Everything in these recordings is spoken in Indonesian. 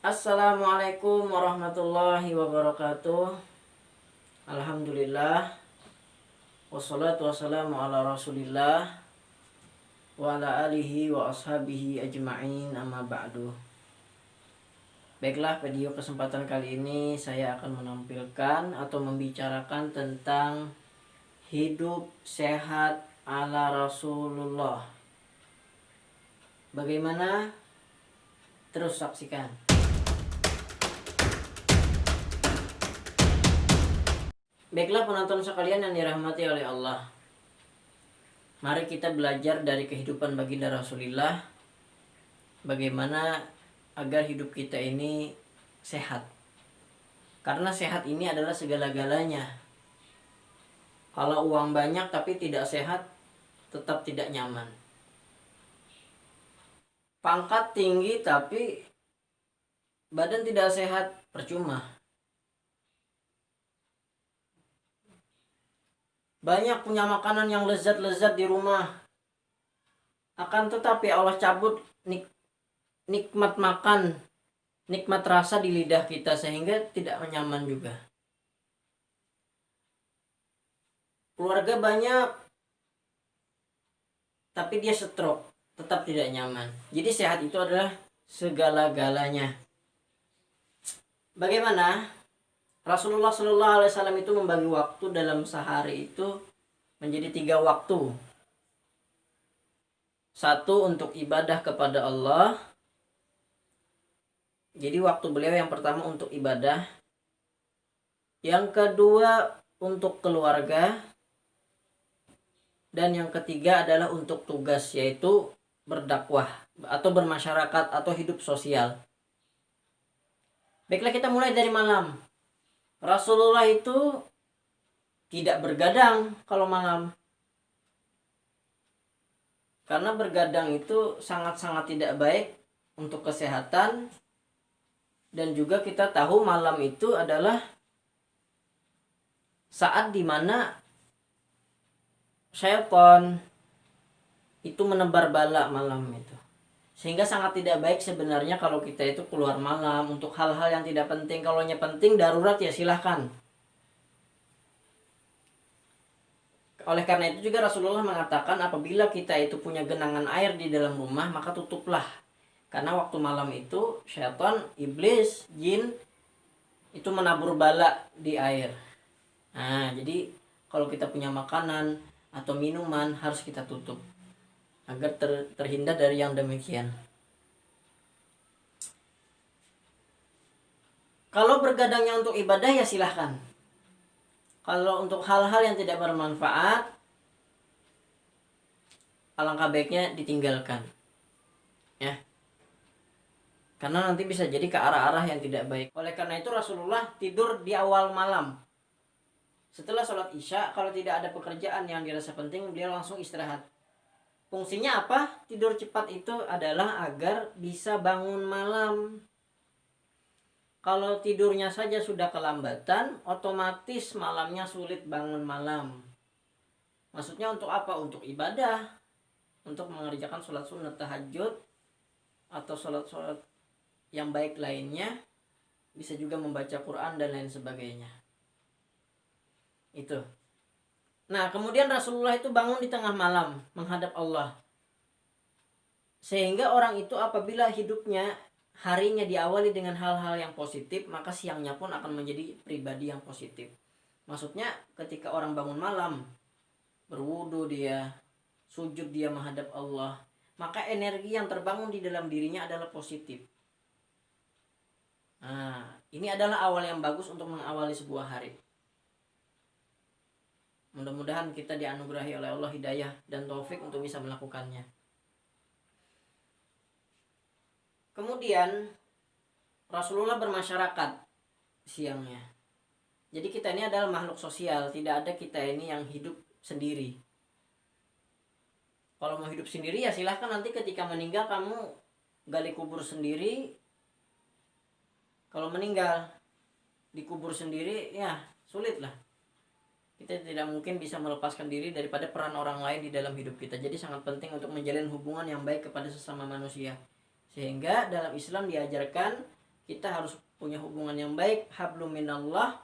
Assalamualaikum warahmatullahi wabarakatuh. Alhamdulillah. Wassalatu wassalamu ala rasulillah wa ala alihi wa ashabihi ajma'in, amma ba'du. Baiklah, video kesempatan kali ini saya akan menampilkan atau membicarakan tentang hidup sehat ala Rasulullah. Bagaimana? Terus saksikan. Baiklah penonton sekalian yang dirahmati oleh Allah, mari kita belajar dari kehidupan baginda Rasulullah, bagaimana agar hidup kita ini sehat. Karena sehat ini adalah segala-galanya. Kalau uang banyak tapi tidak sehat, tetap tidak nyaman. Pangkat tinggi tapi badan tidak sehat, percuma. Banyak punya makanan yang lezat-lezat di rumah, akan tetapi Allah cabut nikmat makan, nikmat rasa di lidah kita sehingga tidak nyaman juga. Keluarga banyak tapi dia stroke, tetap tidak nyaman. Jadi sehat itu adalah segala-galanya. Bagaimana? Rasulullah Shallallahu Alaihi Wasallam itu membagi waktu dalam sehari itu menjadi 3 waktu. Satu untuk ibadah kepada Allah. Jadi waktu beliau yang pertama untuk ibadah. Yang kedua untuk keluarga. Dan yang ketiga adalah untuk tugas, yaitu berdakwah atau bermasyarakat atau hidup sosial. Baiklah, kita mulai dari malam. Rasulullah itu tidak bergadang kalau malam. Karena bergadang itu sangat-sangat tidak baik untuk kesehatan. Dan juga kita tahu malam itu adalah saat dimana syaitan itu menebar bala malam itu. Sehingga sangat tidak baik sebenarnya kalau kita itu keluar malam untuk hal-hal yang tidak penting. Kalau yang penting darurat ya silahkan. Oleh karena itu juga Rasulullah mengatakan apabila kita itu punya genangan air di dalam rumah, maka tutuplah. Karena waktu malam itu syaitan, iblis, jin itu menabur bala di air. Nah, jadi kalau kita punya makanan atau minuman harus kita tutup agar terhindar dari yang demikian. Kalau bergadangnya untuk ibadah ya silahkan. Kalau untuk hal-hal yang tidak bermanfaat, alangkah baiknya ditinggalkan. Ya. Karena nanti bisa jadi ke arah-arah yang tidak baik. Oleh karena itu Rasulullah tidur di awal malam. Setelah sholat isya, kalau tidak ada pekerjaan yang dirasa penting, beliau langsung istirahat. Fungsinya apa? Tidur cepat itu adalah agar bisa bangun malam. Kalau tidurnya saja sudah kelambatan, otomatis malamnya sulit bangun malam. Maksudnya untuk apa? Untuk ibadah. Untuk mengerjakan sholat sunat tahajud. Atau sholat-sholat yang baik lainnya. Bisa juga membaca Quran dan lain sebagainya. Itu. Nah, kemudian Rasulullah itu bangun di tengah malam menghadap Allah. Sehingga orang itu apabila hidupnya harinya diawali dengan hal-hal yang positif, maka siangnya pun akan menjadi pribadi yang positif. Maksudnya ketika orang bangun malam, berwudu dia, sujud dia menghadap Allah, maka energi yang terbangun di dalam dirinya adalah positif. Nah, ini adalah awal yang bagus untuk mengawali sebuah hari. Mudah-mudahan kita dianugerahi oleh Allah hidayah dan taufik untuk bisa melakukannya. Kemudian Rasulullah bermasyarakat siangnya. Jadi kita ini adalah makhluk sosial, tidak ada kita ini yang hidup sendiri. Kalau mau hidup sendiri ya silahkan, nanti ketika meninggal kamu gali kubur sendiri. Kalau meninggal dikubur sendiri ya sulit lah. Kita tidak mungkin bisa melepaskan diri daripada peran orang lain di dalam hidup kita. Jadi sangat penting untuk menjalin hubungan yang baik kepada sesama manusia. Sehingga dalam Islam diajarkan kita harus punya hubungan yang baik, hablum minallah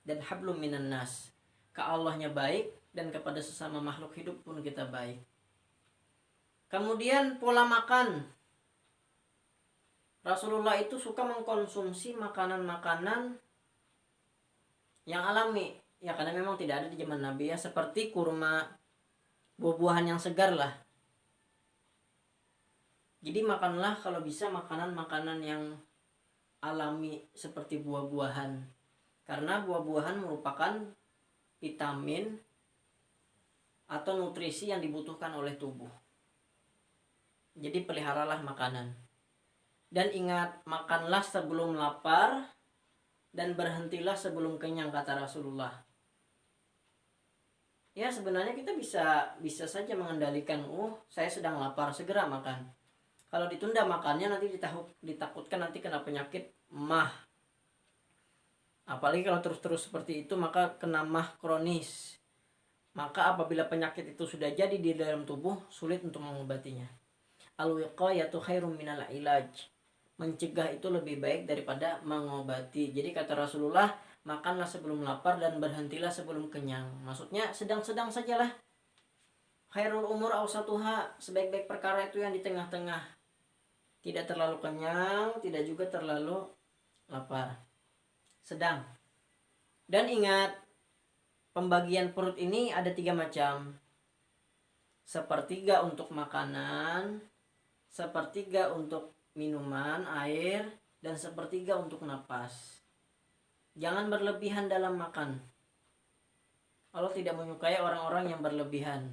dan hablum minan nas. Ke Allahnya baik dan kepada sesama makhluk hidup pun kita baik. Kemudian pola makan. Rasulullah itu suka mengkonsumsi makanan-makanan yang alami. Ya karena memang tidak ada di zaman Nabi ya, seperti kurma, buah-buahan yang segar lah. Jadi makanlah kalau bisa makanan-makanan yang alami seperti buah-buahan. Karena buah-buahan merupakan vitamin atau nutrisi yang dibutuhkan oleh tubuh. Jadi peliharalah makanan. Dan ingat, makanlah sebelum lapar dan berhentilah sebelum kenyang, kata Rasulullah. Ya sebenarnya kita bisa saja mengendalikan, saya sedang lapar, segera makan. Kalau ditunda makannya nanti ditakutkan nanti kena penyakit mah. Apalagi kalau terus-terus seperti itu maka kena mah kronis. Maka apabila penyakit itu sudah jadi di dalam tubuh, sulit untuk mengobatinya. Al-wiqayatu khairum minal ilaj. Mencegah itu lebih baik daripada mengobati. Jadi kata Rasulullah, makanlah sebelum lapar dan berhentilah sebelum kenyang. Maksudnya sedang-sedang sajalah. Khairul umur awsatuha, sebaik-baik perkara itu yang di tengah-tengah. Tidak terlalu kenyang, tidak juga terlalu lapar. Sedang. Dan ingat, pembagian perut ini ada 3 macam. Sepertiga untuk makanan, sepertiga untuk minuman, air, dan sepertiga untuk napas. Jangan berlebihan dalam makan. Allah tidak menyukai orang-orang yang berlebihan.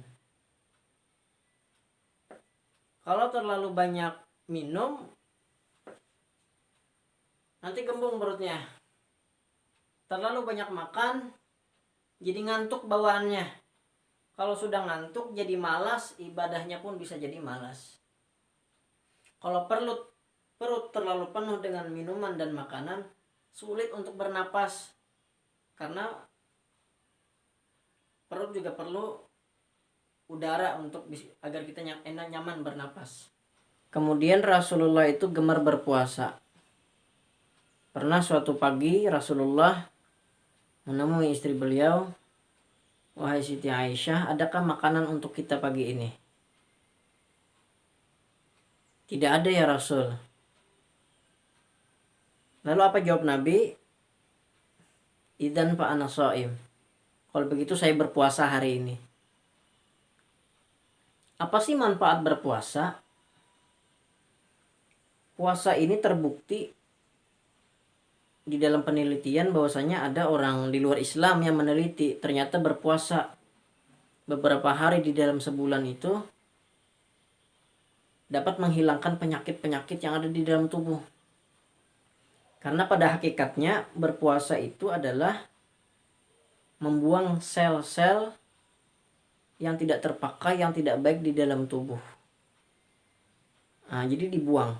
Kalau terlalu banyak minum, nanti gembung perutnya. Terlalu banyak makan, jadi ngantuk bawaannya. Kalau sudah ngantuk jadi malas, ibadahnya pun bisa jadi malas. Kalau perut terlalu penuh dengan minuman dan makanan, sulit untuk bernapas. Karena perut juga perlu udara untuk agar kita enak nyaman bernapas. Kemudian Rasulullah itu gemar berpuasa. Pernah suatu pagi Rasulullah menemui istri beliau, "Wahai Siti Aisyah, adakah makanan untuk kita pagi ini?" "Tidak ada ya Rasul." Lalu apa jawab Nabi? "Idzan fa ana shaim." Kalau begitu saya berpuasa hari ini. Apa sih manfaat berpuasa? Puasa ini terbukti di dalam penelitian bahwasanya ada orang di luar Islam yang meneliti, ternyata berpuasa beberapa hari di dalam sebulan itu dapat menghilangkan penyakit-penyakit yang ada di dalam tubuh. Karena pada hakikatnya berpuasa itu adalah membuang sel-sel yang tidak terpakai, yang tidak baik di dalam tubuh. Nah, jadi dibuang.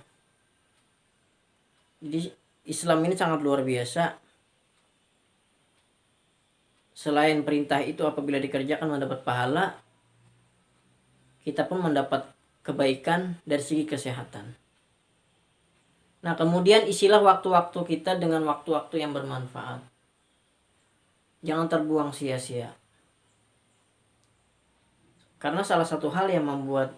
Jadi Islam ini sangat luar biasa. Selain perintah itu apabila dikerjakan mendapat pahala, kita pun mendapat kebaikan dari segi kesehatan. Nah, kemudian isilah waktu-waktu kita dengan waktu-waktu yang bermanfaat. Jangan terbuang sia-sia. Karena salah satu hal yang membuat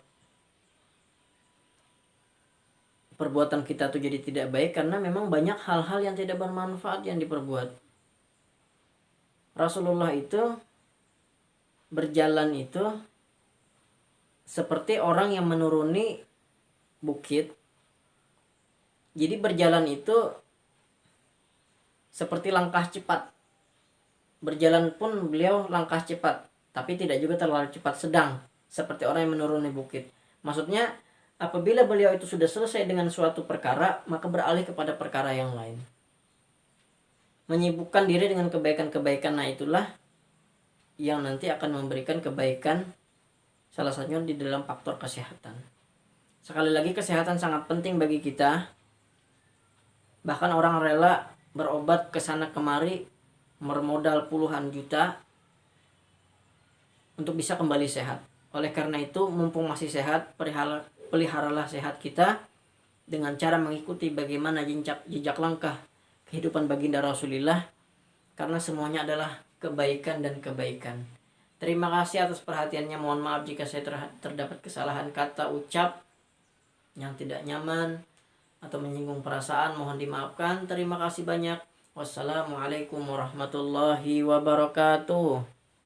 perbuatan kita tuh jadi tidak baik karena memang banyak hal-hal yang tidak bermanfaat yang diperbuat. Rasulullah itu berjalan itu seperti orang yang menuruni bukit. Jadi berjalan itu seperti langkah cepat. Berjalan pun beliau langkah cepat, tapi tidak juga terlalu cepat, sedang, seperti orang yang menuruni bukit. Maksudnya apabila beliau itu sudah selesai dengan suatu perkara, maka beralih kepada perkara yang lain. Menyibukkan diri dengan kebaikan-kebaikan, nah itulah yang nanti akan memberikan kebaikan, salah satunya di dalam faktor kesehatan. Sekali lagi, kesehatan sangat penting bagi kita. Bahkan orang rela berobat ke sana kemari, bermodal puluhan juta untuk bisa kembali sehat. Oleh karena itu, mumpung masih sehat, peliharalah sehat kita dengan cara mengikuti bagaimana jejak langkah kehidupan baginda Rasulullah, karena semuanya adalah kebaikan dan kebaikan. Terima kasih atas perhatiannya. Mohon maaf jika saya terdapat kesalahan kata ucap yang tidak nyaman atau menyinggung perasaan, mohon dimaafkan. Terima kasih banyak. Wassalamualaikum warahmatullahi wabarakatuh.